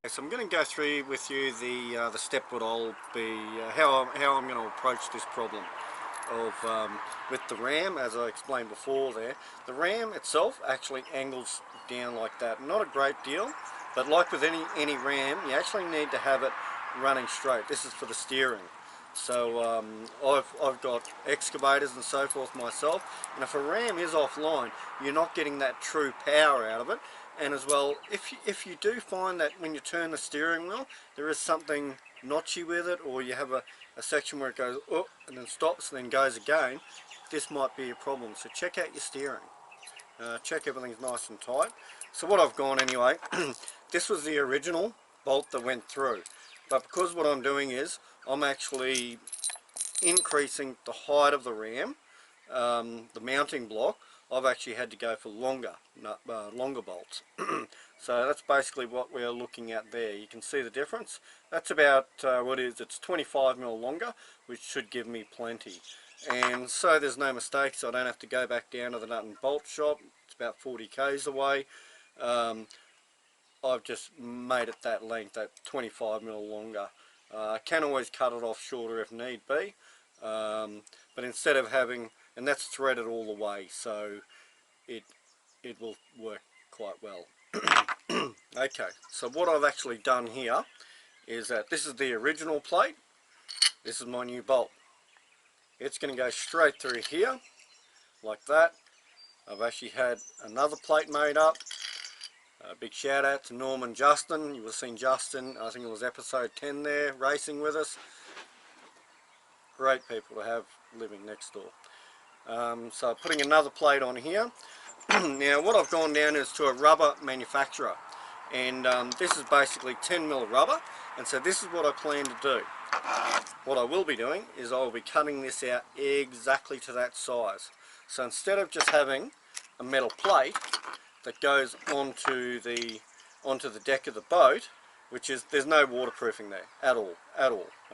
So I'm going to go through with you the step what I'll be how I'm going to approach this problem of with the ram. As I explained before there, the ram itself actually angles down like that, not a great deal, but like with any ram, you actually need to have it running straight. This is for the steering. So I've got excavators and so forth myself, and if a ram is offline, you're not getting that true power out of it. And as well, if you do find that when you turn the steering wheel there is something notchy with it, or you have a section where it goes up and then stops and then goes again, this might be a problem. So check out your steering. Check everything's nice and tight. So what I've gone anyway, this was the original bolt that went through, but because what I'm doing is I'm actually increasing the height of the ram, the mounting block, I've actually had to go for longer bolts. So that's basically what we're looking at there. You can see the difference. That's about it's 25mm longer, which should give me plenty. And so there's no mistakes, I don't have to go back down to the nut and bolt shop. It's about 40 k's away. I've just made it that length, that 25mm longer. I can always cut it off shorter if need be, but instead of having, and that's threaded all the way, so it will work quite well. Okay, so what I've actually done here is that this is the original plate, this is my new bolt. It's going to go straight through here like that. I've actually had another plate made up. A big shout out to Norman Justin. You would have seen Justin, I think it was episode 10 there, racing with us. Great people to have living next door. So putting another plate on here. Now what I've gone down is to a rubber manufacturer, and this is basically 10mm rubber, and so this is what I plan to do. What I will be doing is I will be cutting this out exactly to that size. So instead of just having a metal plate that goes onto the deck of the boat, which is, there's no waterproofing there at all,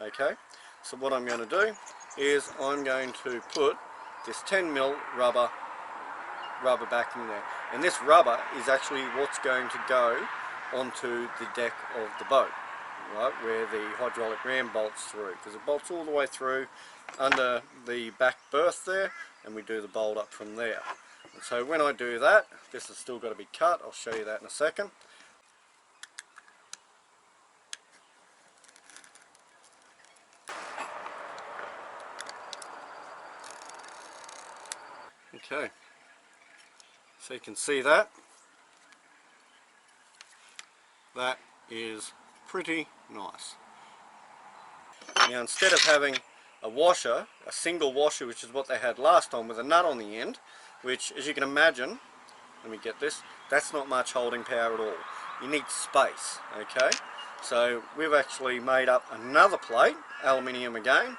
okay? So what I'm going to do is I'm going to put this 10mm rubber backing there, and this rubber is actually what's going to go onto the deck of the boat, right, where the hydraulic ram bolts through, because it bolts all the way through under the back berth there, and we do the bolt up from there. And so when I do that, this has still got to be cut. I'll show you that in a second. Okay, so you can see that. That is pretty nice. Now instead of having a washer, a single washer, which is what they had last time with a nut on the end, which as you can imagine, let me get this, that's not much holding power at all. You need space, okay? So we've actually made up another plate, aluminium again,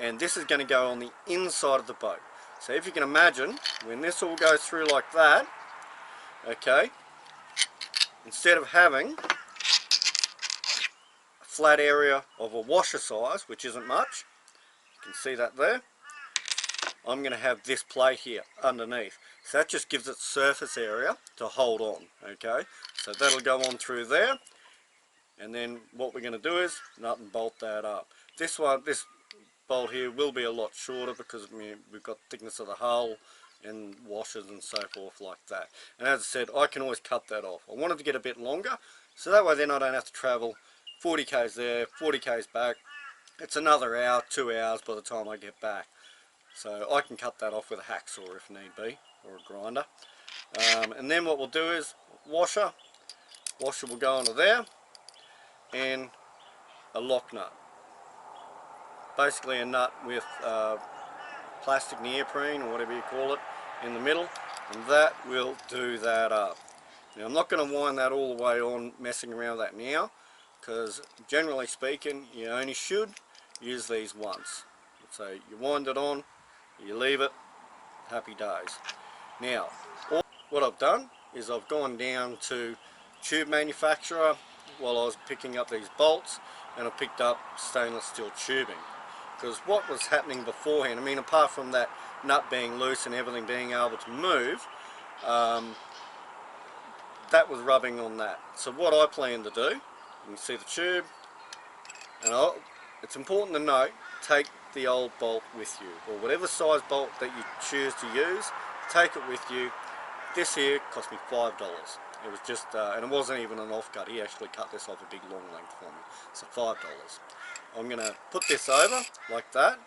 and this is going to go on the inside of the boat. So if you can imagine, when this all goes through like that, okay, instead of having a flat area of a washer size, which isn't much, you can see that there, I'm going to have this plate here underneath. So that just gives it surface area to hold on, okay? So that'll go on through there, and then what we're going to do is nut and bolt that up. This bolt here will be a lot shorter because we've got thickness of the hull and washers and so forth like that. And as I said, I can always cut that off. I wanted to get a bit longer, so that way then I don't have to travel 40 k's there, 40 k's back. It's another hour, 2 hours by the time I get back. So I can cut that off with a hacksaw if need be, or a grinder. And then what we'll do is washer will go onto there, and a lock nut. Basically a nut with plastic neoprene or whatever you call it in the middle, and that will do that up. Now I'm not going to wind that all the way on messing around with that now, because generally speaking you only should use these once. So you wind it on, you leave it, happy days. Now what I've done is I've gone down to tube manufacturer while I was picking up these bolts, and I picked up stainless steel tubing, because what was happening beforehand, I mean apart from that nut being loose and everything being able to move, that was rubbing on that. So what I plan to do You can see the tube, and it's important to note, take the old bolt with you, or whatever size bolt that you choose to use, take it with you. This here cost me $5. It was just, and it wasn't even an off-cut. He actually cut this off a big long length for me, so $5. I'm going to put this over like that,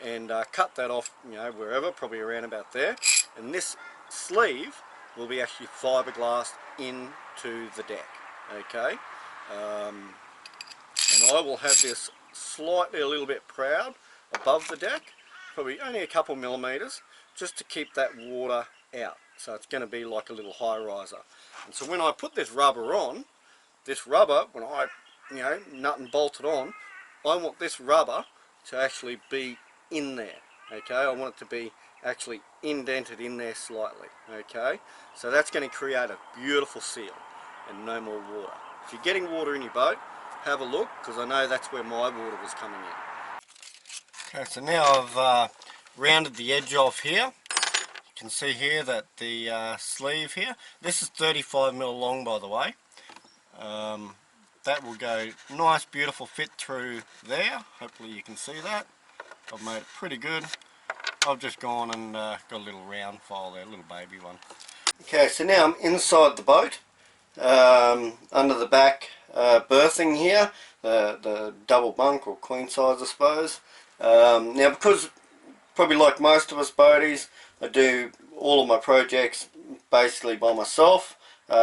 and cut that off, you know, wherever, probably around about there, and this sleeve will be actually fiberglassed into the deck, okay? And I will have this slightly a little bit proud above the deck, probably only a couple millimeters, just to keep that water out. So it's going to be like a little high riser. And so when I put this rubber on, this rubber, when I, you know, nut and bolt it on, I want this rubber to actually be in there, okay? I want it to be actually indented in there slightly, okay? So that's going to create a beautiful seal and no more water. If you're getting water in your boat, have a look, because I know that's where my water was coming in. Okay, so now I've rounded the edge off here. You can see here that the sleeve here, this is 35mm long, by the way. That will go nice beautiful fit through there. Hopefully you can see that. I've made it pretty good. I've just gone and got a little round file there, a little baby one. Okay, so now I'm inside the boat, under the back berthing here, the double bunk or queen size I suppose. Now because probably like most of us boaties, I do all of my projects basically by myself,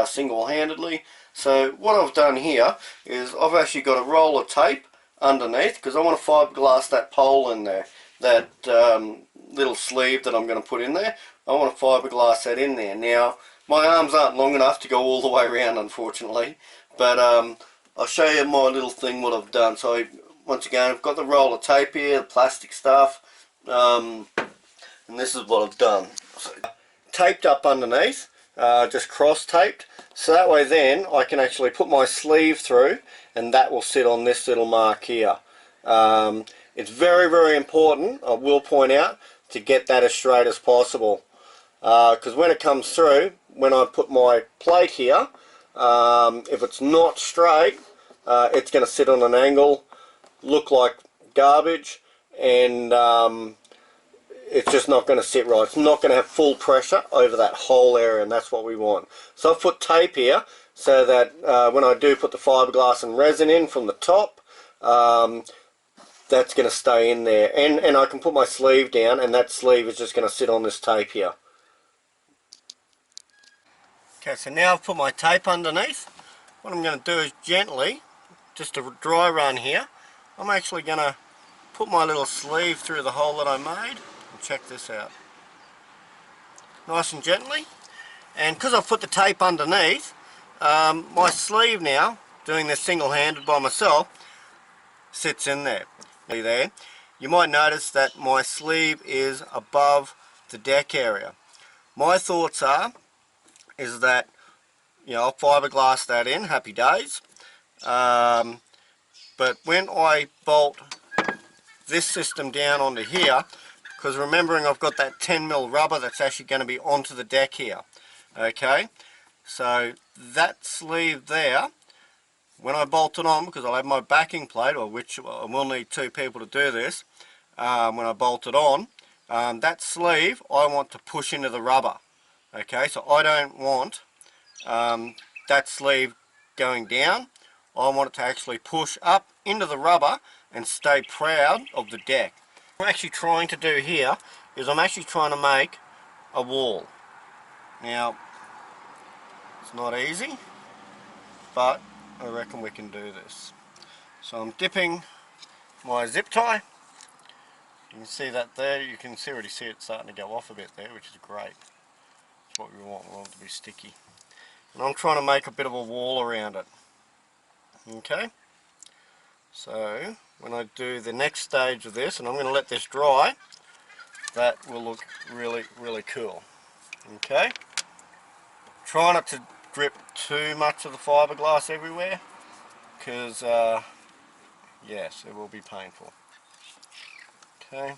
single-handedly. So what I've done here is I've actually got a roll of tape underneath, because I want to fiberglass that pole in there, that little sleeve that I'm going to put in there. I want to fiberglass that in there. Now my arms aren't long enough to go all the way around, unfortunately, but I'll show you my little thing what I've done. So once again, I've got the roll of tape here, the plastic stuff, and this is what I've done. So, taped up underneath, just cross taped, so that way then I can actually put my sleeve through and that will sit on this little mark here. It's very, very important, I will point out, to get that as straight as possible, because when it comes through, when I put my plate here, if it's not straight, it's going to sit on an angle, look like garbage, and it's just not going to sit right. It's not going to have full pressure over that whole area, and that's what we want. So I've put tape here so that when I do put the fiberglass and resin in from the top, that's going to stay in there. And I can put my sleeve down, and that sleeve is just going to sit on this tape here. Okay, so now I've put my tape underneath. What I'm going to do is gently, just a dry run here, I'm actually going to put my little sleeve through the hole that I made. And check this out. Nice and gently. And because I've put the tape underneath, my sleeve now, doing this single-handed by myself, sits in there. There. You might notice that my sleeve is above the deck area. My thoughts is that, you know, I'll fiberglass that in, happy days. But when I bolt this system down onto here, because remembering I've got that 10mm rubber that's actually going to be onto the deck here, okay, so that sleeve there, when I bolt it on, because I'll have my backing plate, or which I will need two people to do this, when I bolt it on, that sleeve I want to push into the rubber, okay, so I don't want that sleeve going down. I want it to actually push up into the rubber and stay proud of the deck. What I'm actually trying to do here is I'm actually trying to make a wall. Now, it's not easy, but I reckon we can do this. So I'm dipping my zip tie. You can see that there. You can already see it starting to go off a bit there, which is great. That's what we want. We want it to be sticky. And I'm trying to make a bit of a wall around it. Okay, so when I do the next stage of this, and I'm going to let this dry, that will look really, really cool. Okay, try not to drip too much of the fiberglass everywhere, because yes, it will be painful. Okay,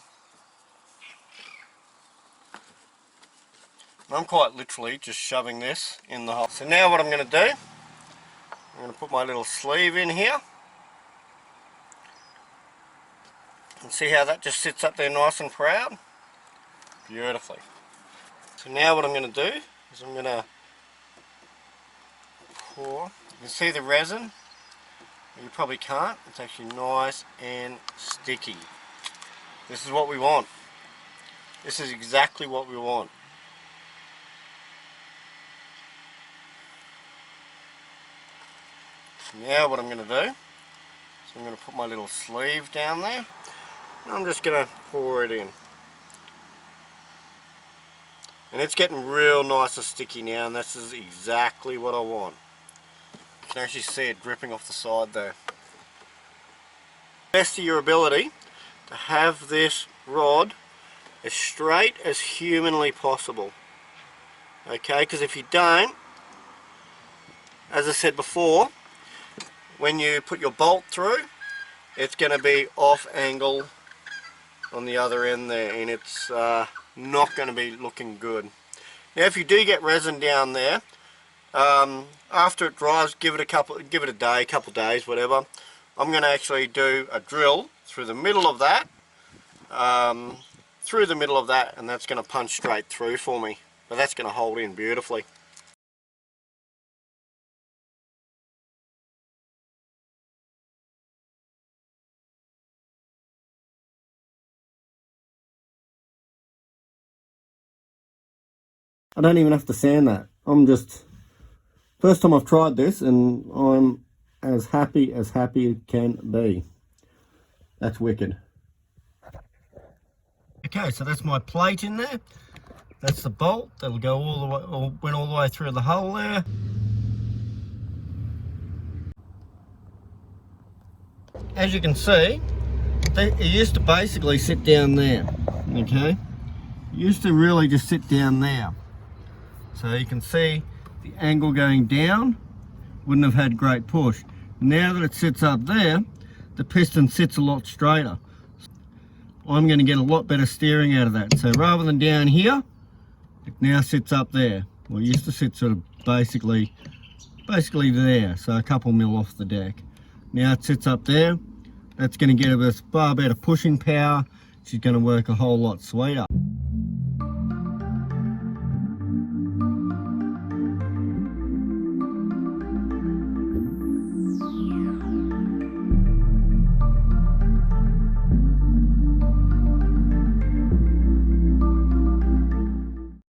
and I'm quite literally just shoving this in the hole. So now what I'm going to do I'm going to put my little sleeve in here. And see how that just sits up there nice and proud? Beautifully. So now what I'm going to do is I'm going to pour. You can see the resin. You probably can't. It's actually nice and sticky. This is what we want. This is exactly what we want. Now what I'm going to do is I'm going to put my little sleeve down there. And I'm just going to pour it in. And it's getting real nice and sticky now, and this is exactly what I want. You can actually see it dripping off the side there. Best of your ability to have this rod as straight as humanly possible. Okay, because if you don't, as I said before, when you put your bolt through, it's going to be off angle on the other end there, and it's not going to be looking good. Now if you do get resin down there, after it dries, give it a day, couple days, whatever. I'm going to actually do a drill through the middle of that, and that's going to punch straight through for me. But that's going to hold in beautifully. I don't even have to sand that. First time I've tried this, and I'm as happy as can be. That's wicked. Okay, so that's my plate in there. That's the bolt. That'll go all the way, went all the way through the hole there. As you can see, it used to basically sit down there. Okay, it used to really just sit down there. So you can see the angle going down wouldn't have had great push. Now that it sits up there, the piston sits a lot straighter. I'm going to get a lot better steering out of that. So rather than down here, it now sits up there. Well, it used to sit sort of basically there, so a couple mil off the deck. Now it sits up there. That's going to give us far better pushing power. She's going to work a whole lot sweeter.